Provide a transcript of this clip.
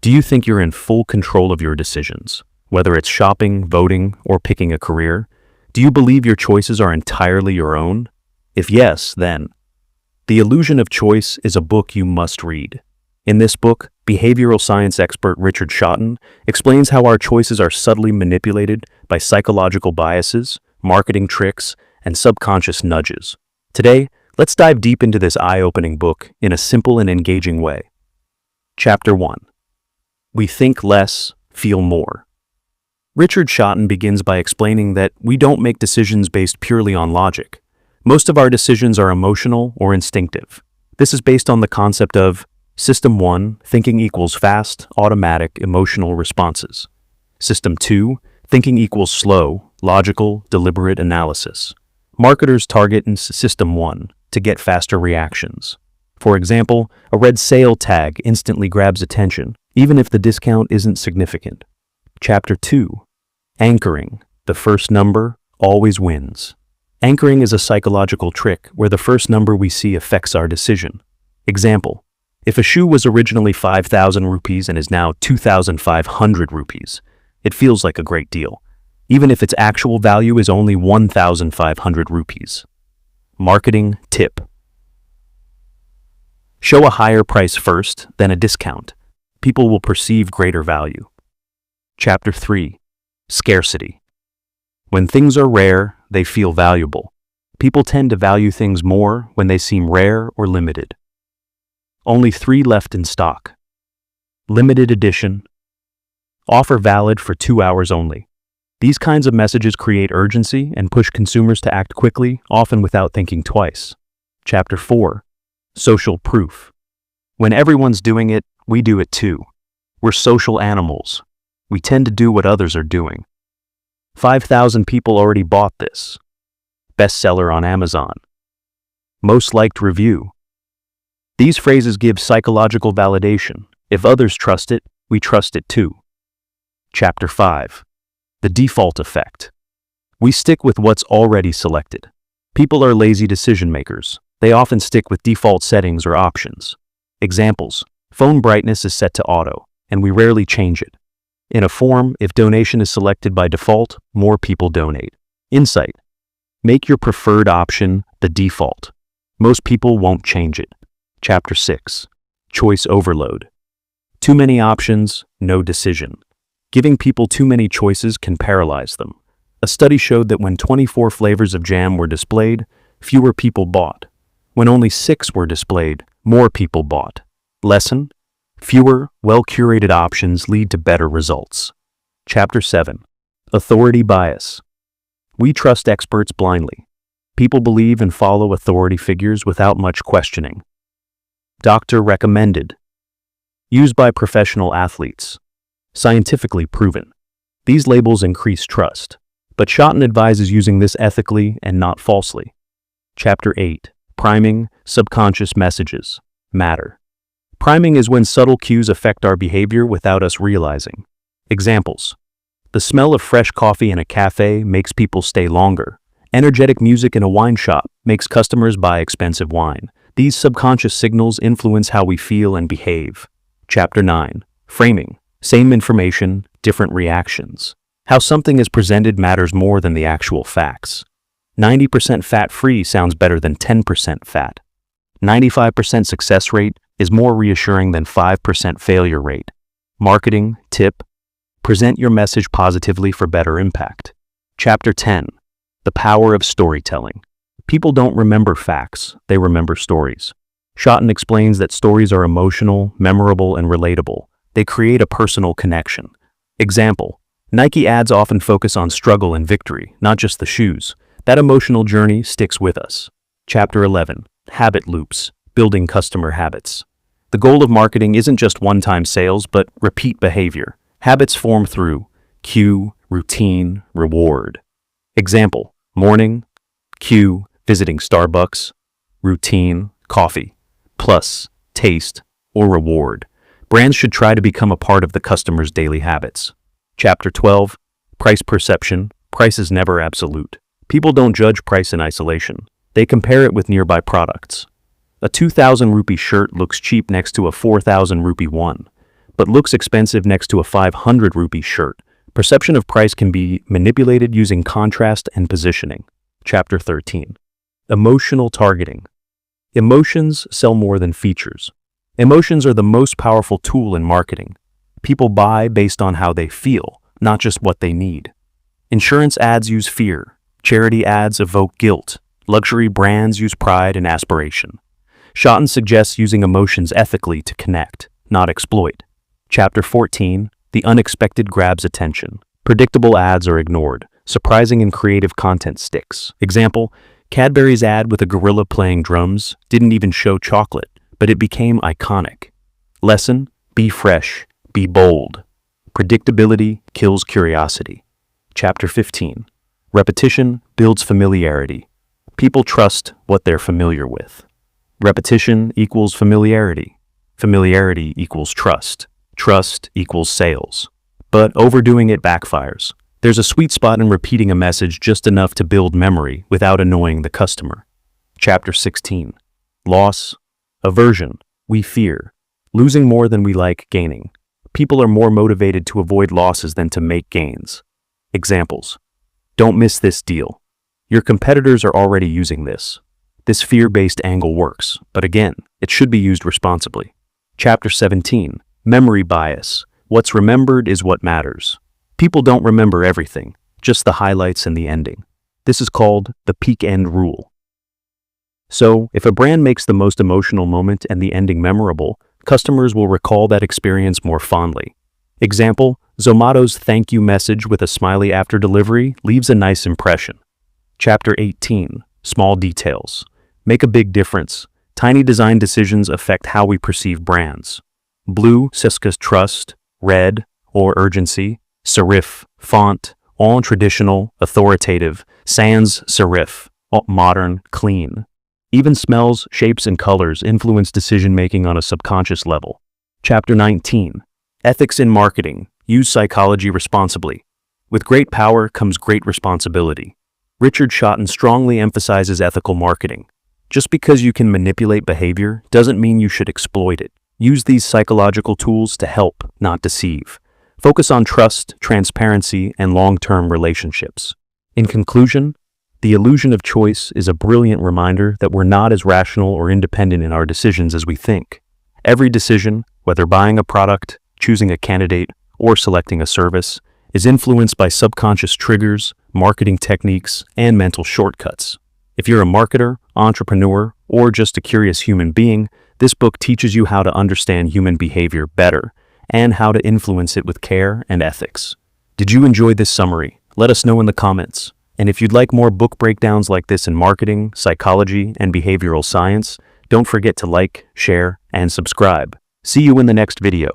Do you think you're in full control of your decisions, whether it's shopping, voting, or picking a career? Do you believe your choices are entirely your own? If yes, then The Illusion of Choice is a book you must read. In this book, behavioral science expert Richard Shotton explains how our choices are subtly manipulated by psychological biases, marketing tricks, and subconscious nudges. Today, let's dive deep into this eye-opening book in a simple and engaging way. Chapter 1. We think less, feel more. Richard Shotton begins by explaining that we don't make decisions based purely on logic. Most of our decisions are emotional or instinctive. This is based on the concept of System 1, thinking equals fast, automatic, emotional responses. System 2, thinking equals slow, logical, deliberate analysis. Marketers target in System 1 to get faster reactions. For example, a red sale tag instantly grabs attention, even if the discount isn't significant. Chapter 2. Anchoring. The first number always wins. Anchoring is a psychological trick where the first number we see affects our decision. Example. If a shoe was originally 5,000 rupees and is now 2,500 rupees, it feels like a great deal, even if its actual value is only 1,500 rupees. Marketing tip. Show a higher price first, then a discount. People will perceive greater value. Chapter 3. Scarcity. When things are rare, they feel valuable. People tend to value things more when they seem rare or limited. Only 3 left in stock. Limited edition. Offer valid for 2 hours only. These kinds of messages create urgency and push consumers to act quickly, often without thinking twice. Chapter 4. Social proof. When everyone's doing it, we do it too. We're social animals. We tend to do what others are doing. 5,000 people already bought this. Bestseller on Amazon. Most liked review. These phrases give psychological validation. If others trust it, we trust it too. Chapter 5. The default effect. We stick with what's already selected. People are lazy decision makers. They often stick with default settings or options. Examples. Phone brightness is set to auto, and we rarely change it. In a form, if donation is selected by default, more people donate. Insight. Make your preferred option the default. Most people won't change it. Chapter 6. Choice overload. Too many options, no decision. Giving people too many choices can paralyze them. A study showed that when 24 flavors of jam were displayed, fewer people bought. When only 6 were displayed, more people bought. Lesson: fewer, well-curated options lead to better results. Chapter 7. Authority bias. We trust experts blindly. People believe and follow authority figures without much questioning. Doctor recommended. Used by professional athletes. Scientifically proven. These labels increase trust, but Shotton advises using this ethically and not falsely. Chapter 8. Priming, subconscious messages matter. Priming is when subtle cues affect our behavior without us realizing. Examples. The smell of fresh coffee in a cafe makes people stay longer. Energetic music in a wine shop makes customers buy expensive wine. These subconscious signals influence how we feel and behave. Chapter 9. Framing. Same information, different reactions. How something is presented matters more than the actual facts. 90% fat-free sounds better than 10% fat. 95% success rate is more reassuring than 5% failure rate. Marketing tip. Present your message positively for better impact. Chapter 10. The power of storytelling. People don't remember facts, they remember stories. Shotton explains that stories are emotional, memorable, and relatable. They create a personal connection. Example. Nike ads often focus on struggle and victory, not just the shoes. That emotional journey sticks with us. Chapter 11. Habit loops. Building customer habits. The goal of marketing isn't just one-time sales, but repeat behavior. Habits form through cue, routine, reward. Example. Morning. Cue, visiting Starbucks. Routine, coffee. Plus, taste, or reward. Brands should try to become a part of the customer's daily habits. Chapter 12. Price perception. Price is never absolute. People don't judge price in isolation. They compare it with nearby products. A 2,000 rupee shirt looks cheap next to a 4,000 rupee one, but looks expensive next to a 500 rupee shirt. Perception of price can be manipulated using contrast and positioning. Chapter 13. Emotional targeting. Emotions sell more than features. Emotions are the most powerful tool in marketing. People buy based on how they feel, not just what they need. Insurance ads use fear. Charity ads evoke guilt. Luxury brands use pride and aspiration. Shotton suggests using emotions ethically to connect, not exploit. Chapter 14. The unexpected grabs attention. Predictable ads are ignored. Surprising and creative content sticks. Example, Cadbury's ad with a gorilla playing drums didn't even show chocolate, but it became iconic. Lesson, be fresh, be bold. Predictability kills curiosity. Chapter 15. Repetition builds familiarity. People trust what they're familiar with. Repetition equals familiarity. Familiarity equals trust. Trust equals sales. But overdoing it backfires. There's a sweet spot in repeating a message just enough to build memory without annoying the customer. Chapter 16. Loss, aversion, we fear. Losing more than we like gaining. People are more motivated to avoid losses than to make gains. Examples. Don't miss this deal. Your competitors are already using this. This fear-based angle works, but again, it should be used responsibly. Chapter 17. Memory bias. What's remembered is what matters. People don't remember everything, just the highlights and the ending. This is called the peak-end rule. So, if a brand makes the most emotional moment and the ending memorable, customers will recall that experience more fondly. Example, Zomato's thank you message with a smiley after delivery leaves a nice impression. Chapter 18. Small details. Make a big difference. Tiny design decisions affect how we perceive brands. Blue, Siska's trust. Red, or urgency. Serif, font. All traditional, authoritative. Sans serif, modern, clean. Even smells, shapes, and colors influence decision-making on a subconscious level. Chapter 19. Ethics in marketing. Use psychology responsibly. With great power comes great responsibility. Richard Shotton strongly emphasizes ethical marketing. Just because you can manipulate behavior doesn't mean you should exploit it. Use these psychological tools to help, not deceive. Focus on trust, transparency, and long-term relationships. In conclusion, the illusion of choice is a brilliant reminder that we're not as rational or independent in our decisions as we think. Every decision, whether buying a product, choosing a candidate, or selecting a service, is influenced by subconscious triggers, marketing techniques, and mental shortcuts. If you're a marketer, entrepreneur, or just a curious human being, this book teaches you how to understand human behavior better and how to influence it with care and ethics. Did you enjoy this summary? Let us know in the comments. And if you'd like more book breakdowns like this in marketing, psychology, and behavioral science, don't forget to like, share, and subscribe. See you in the next video.